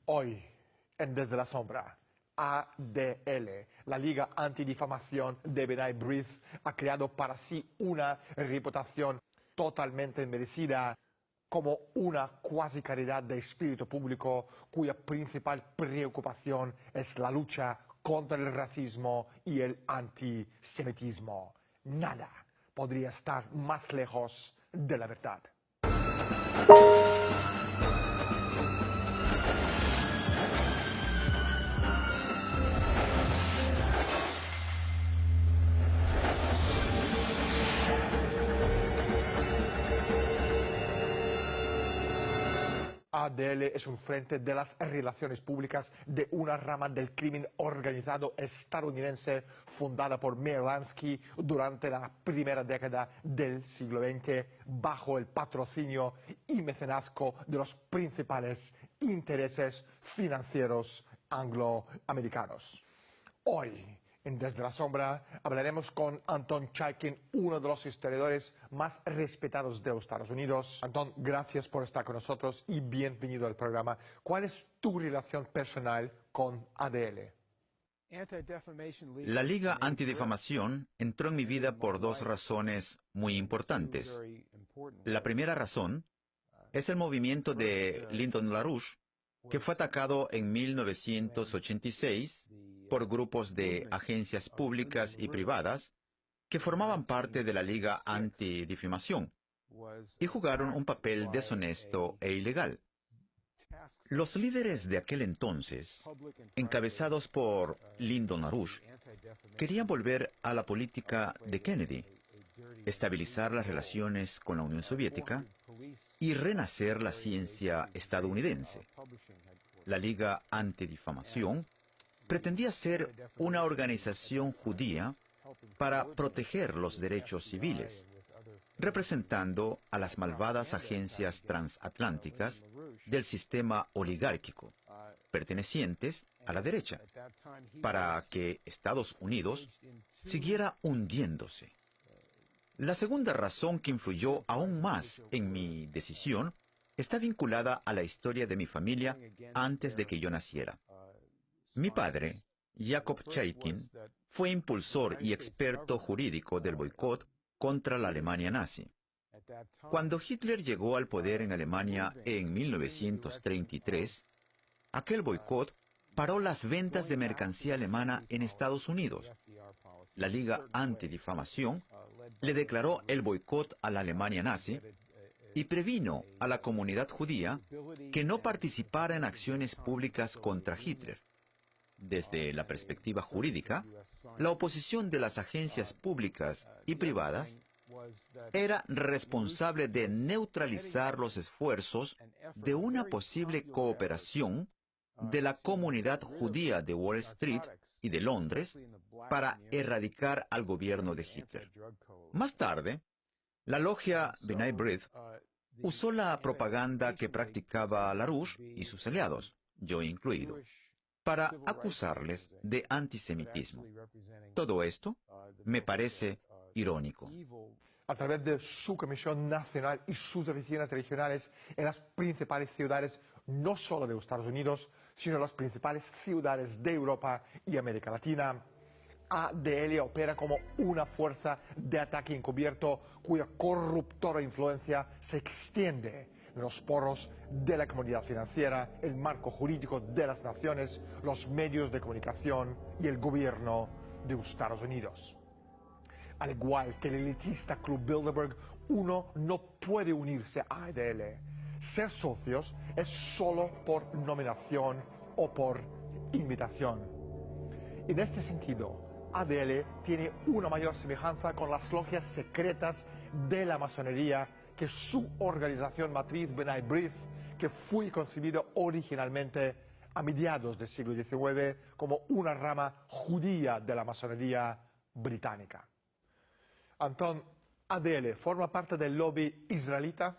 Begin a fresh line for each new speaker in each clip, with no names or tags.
Hoy, en Desde la Sombra, ADL, la Liga Antidifamación de B'nai B'rith, ha creado para sí una reputación totalmente merecida como una cuasi caridad de espíritu público cuya principal preocupación es la lucha contra el racismo y el antisemitismo. Nada podría estar más lejos de la verdad. ADL es un frente de las relaciones públicas de una rama del crimen organizado estadounidense fundada por Meyer Lansky durante la primera década del siglo XX bajo el patrocinio y mecenazgo de los principales intereses financieros angloamericanos. Hoy, en Desde la Sombra, hablaremos con Anton Chaikin, uno de los historiadores más respetados de los Estados Unidos. Anton, gracias por estar con nosotros y bienvenido al programa. ¿Cuál es tu relación personal con ADL?
La Liga Antidifamación entró en mi vida por dos razones muy importantes. La primera razón es el movimiento de Lyndon LaRouche, que fue atacado en 1986 por grupos de agencias públicas y privadas que formaban parte de la Liga Antidifamación y jugaron un papel deshonesto e ilegal. Los líderes de aquel entonces, encabezados por Lyndon LaRouche, querían volver a la política de Kennedy, estabilizar las relaciones con la Unión Soviética y renacer la ciencia estadounidense. La Liga Antidifamación pretendía ser una organización judía para proteger los derechos civiles, representando a las malvadas agencias transatlánticas del sistema oligárquico, pertenecientes a la derecha, para que Estados Unidos siguiera hundiéndose. La segunda razón que influyó aún más en mi decisión está vinculada a la historia de mi familia antes de que yo naciera. Mi padre, Jacob Chaikin, fue impulsor y experto jurídico del boicot contra la Alemania nazi. Cuando Hitler llegó al poder en Alemania en 1933, aquel boicot paró las ventas de mercancía alemana en Estados Unidos. La Liga Antidifamación le declaró el boicot a la Alemania nazi y previno a la comunidad judía que no participara en acciones públicas contra Hitler. Desde la perspectiva jurídica, la oposición de las agencias públicas y privadas era responsable de neutralizar los esfuerzos de una posible cooperación de la comunidad judía de Wall Street y de Londres para erradicar al gobierno de Hitler. Más tarde, la logia B'nai B'rith usó la propaganda que practicaba LaRouche y sus aliados, yo incluido, para acusarles de antisemitismo. Todo esto me parece irónico.
A través de su Comisión Nacional y sus oficinas regionales en las principales ciudades, no solo de los Estados Unidos, sino en las principales ciudades de Europa y América Latina, ADL opera como una fuerza de ataque encubierto cuya corruptora influencia se extiende en los poros de la comunidad financiera, el marco jurídico de las naciones, los medios de comunicación y el gobierno de los Estados Unidos. Al igual que el elitista Club Bilderberg, uno no puede unirse a ADL. Ser socios es solo por nominación o por invitación. En este sentido, ADL tiene una mayor semejanza con las logias secretas de la masonería que su organización matriz B'nai B'rith, que fue concebido originalmente a mediados del siglo XIX como una rama judía de la masonería británica. Anton, ADL forma parte del lobby israelita.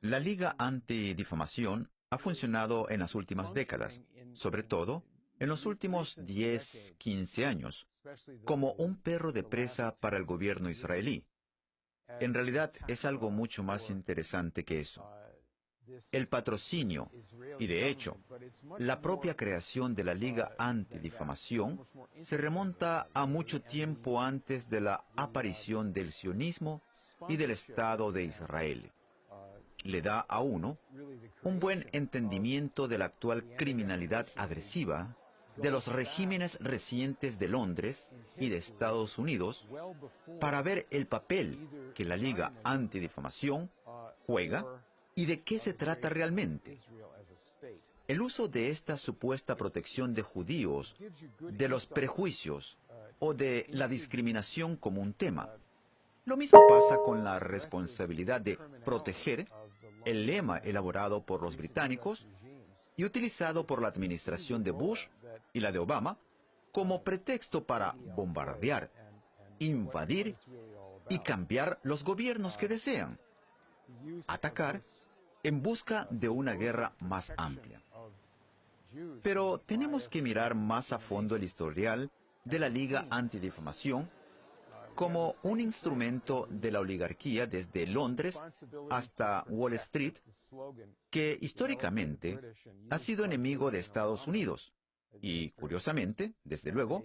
La Liga Antidifamación ha funcionado en las últimas décadas, sobre todo en los últimos 10-15 años, como un perro de presa para el gobierno israelí. En realidad es algo mucho más interesante que eso. el patrocinio y, de hecho, la propia creación de la Liga Antidifamación se remonta a mucho tiempo antes de la aparición del sionismo y del Estado de Israel. Le da a uno un buen entendimiento de la actual criminalidad agresiva de los regímenes recientes de Londres y de Estados Unidos para ver el papel que la Liga Antidifamación juega y de qué se trata realmente. El uso de esta supuesta protección de judíos, de los prejuicios o de la discriminación como un tema. Lo mismo pasa con la responsabilidad de proteger, el lema elaborado por los británicos y utilizado por la administración de Bush y la de Obama como pretexto para bombardear, invadir y cambiar los gobiernos que desean. Atacar en busca de una guerra más amplia. Pero tenemos que mirar más a fondo el historial de la Liga Antidifamación como un instrumento de la oligarquía desde Londres hasta Wall Street, que históricamente ha sido enemigo de Estados Unidos y, curiosamente, desde luego,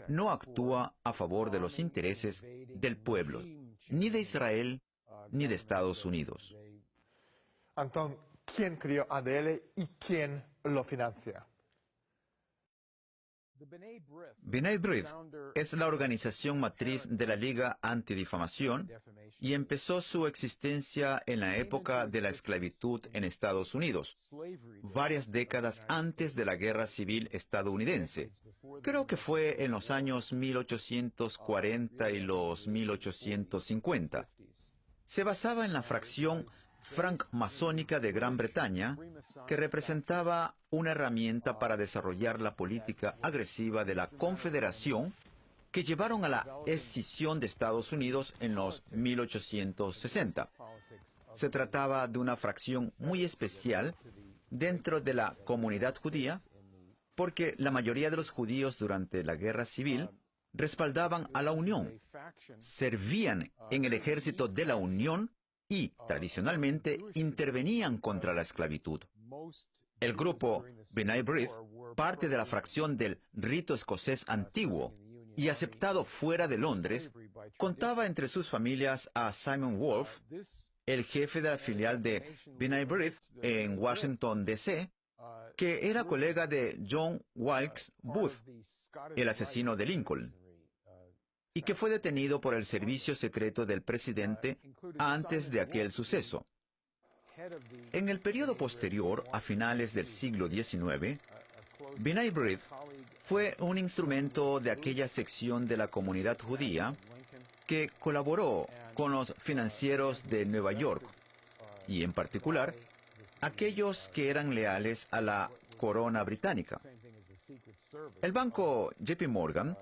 no actúa a favor de los intereses del pueblo, ni de Israel, ni de Estados Unidos.
Entonces, ¿quién creó ADL y quién lo financia?
B'nai B'rith es la organización matriz de la Liga Antidifamación y empezó su existencia en la época de la esclavitud en Estados Unidos, varias décadas antes de la Guerra Civil estadounidense. Creo que fue en los años 1840 y los 1850. Se basaba en la fracción francmasónica de Gran Bretaña, que representaba una herramienta para desarrollar la política agresiva de la Confederación que llevaron a la escisión de Estados Unidos en los 1860. Se trataba de una fracción muy especial dentro de la comunidad judía, porque la mayoría de los judíos durante la Guerra Civil respaldaban a la Unión, servían en el ejército de la Unión y, tradicionalmente, intervenían contra la esclavitud. El grupo B'nai B'rith, parte de la fracción del rito escocés antiguo y aceptado fuera de Londres, contaba entre sus familias a Simon Wolfe, el jefe de la filial de B'nai B'rith en Washington, D.C., que era colega de John Wilkes Booth, el asesino de Lincoln, y que fue detenido por el servicio secreto del presidente antes de aquel suceso. En el periodo posterior, a finales del siglo XIX, B'nai B'rith fue un instrumento de aquella sección de la comunidad judía que colaboró con los financieros de Nueva York, y en particular, aquellos que eran leales a la corona británica. El banco JP Morgan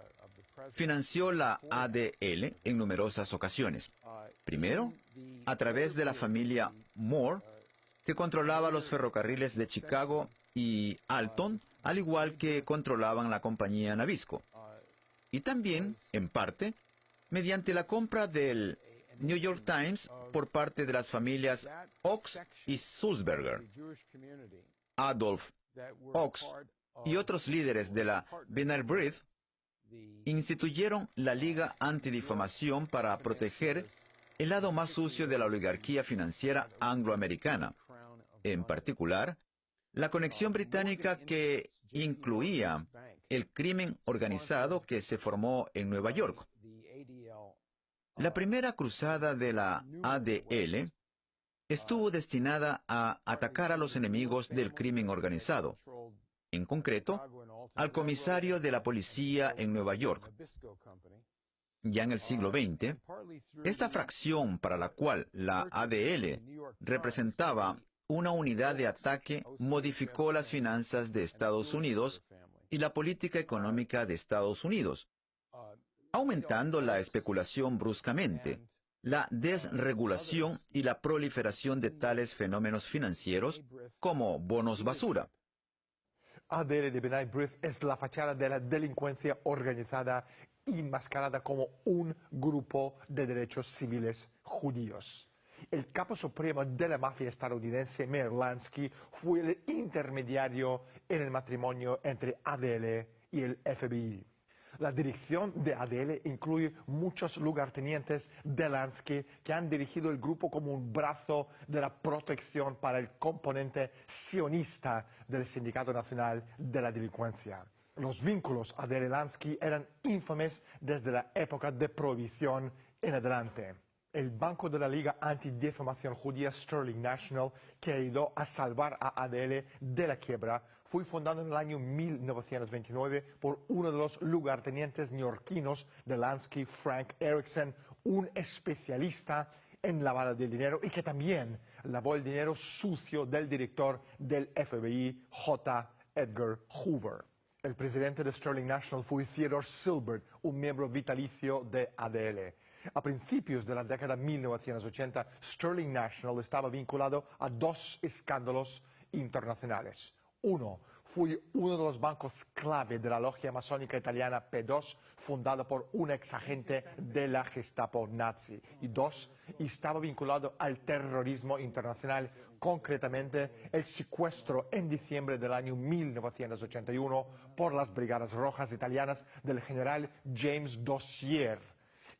financió la ADL en numerosas ocasiones. Primero, a través de la familia Moore, que controlaba los ferrocarriles de Chicago y Alton, al igual que controlaban la compañía Nabisco. Y también, en parte, mediante la compra del New York Times por parte de las familias Oaks y Sulzberger. Adolf Oaks y otros líderes de la B'nai B'rith instituyeron la Liga Antidifamación para proteger el lado más sucio de la oligarquía financiera angloamericana, en particular, la conexión británica que incluía el crimen organizado que se formó en Nueva York. La primera cruzada de la ADL estuvo destinada a atacar a los enemigos del crimen organizado, en concreto, al comisario de la policía en Nueva York. Ya en el siglo XX, esta fracción para la cual la ADL representaba una unidad de ataque modificó las finanzas de Estados Unidos y la política económica de Estados Unidos, aumentando la especulación bruscamente, la desregulación y la proliferación de tales fenómenos financieros como bonos basura.
ADL de B'nai B'rith es la fachada de la delincuencia organizada enmascarada como un grupo de derechos civiles judíos. el capo supremo de la mafia estadounidense, Meyer Lansky, fue el intermediario en el matrimonio entre ADL y el FBI. La dirección de ADL incluye muchos lugartenientes de Lansky que han dirigido el grupo como un brazo de la protección para el componente sionista del Sindicato Nacional de la Delincuencia. Los vínculos ADL-Lansky eran infames desde la época de prohibición en adelante. El Banco de la Liga Antidifamación Judía Sterling National, que ayudó a salvar a ADL de la quiebra, fue fundado en el año 1929 por uno de los lugartenientes neoyorquinos de Lansky, Frank Erickson, un especialista en lavado de dinero y que también lavó el dinero sucio del director del FBI, J. Edgar Hoover. El presidente de Sterling National fue Theodore Silbert, un miembro vitalicio de ADL. A principios de la década de 1980, Sterling National estaba vinculado a dos escándalos internacionales. Uno fue uno de los bancos clave de la logia masónica italiana P2, fundada por un exagente de la Gestapo nazi. Y dos, estaba vinculado al terrorismo internacional, concretamente el secuestro en diciembre del año 1981 por las Brigadas Rojas italianas del general James Dossier,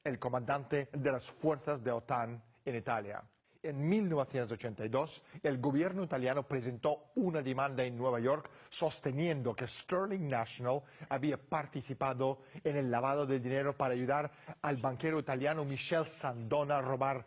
el comandante de las fuerzas de OTAN en Italia. En 1982, el gobierno italiano presentó una demanda en Nueva York sosteniendo que Sterling National había participado en el lavado de dinero para ayudar al banquero italiano Michel Sandona a robar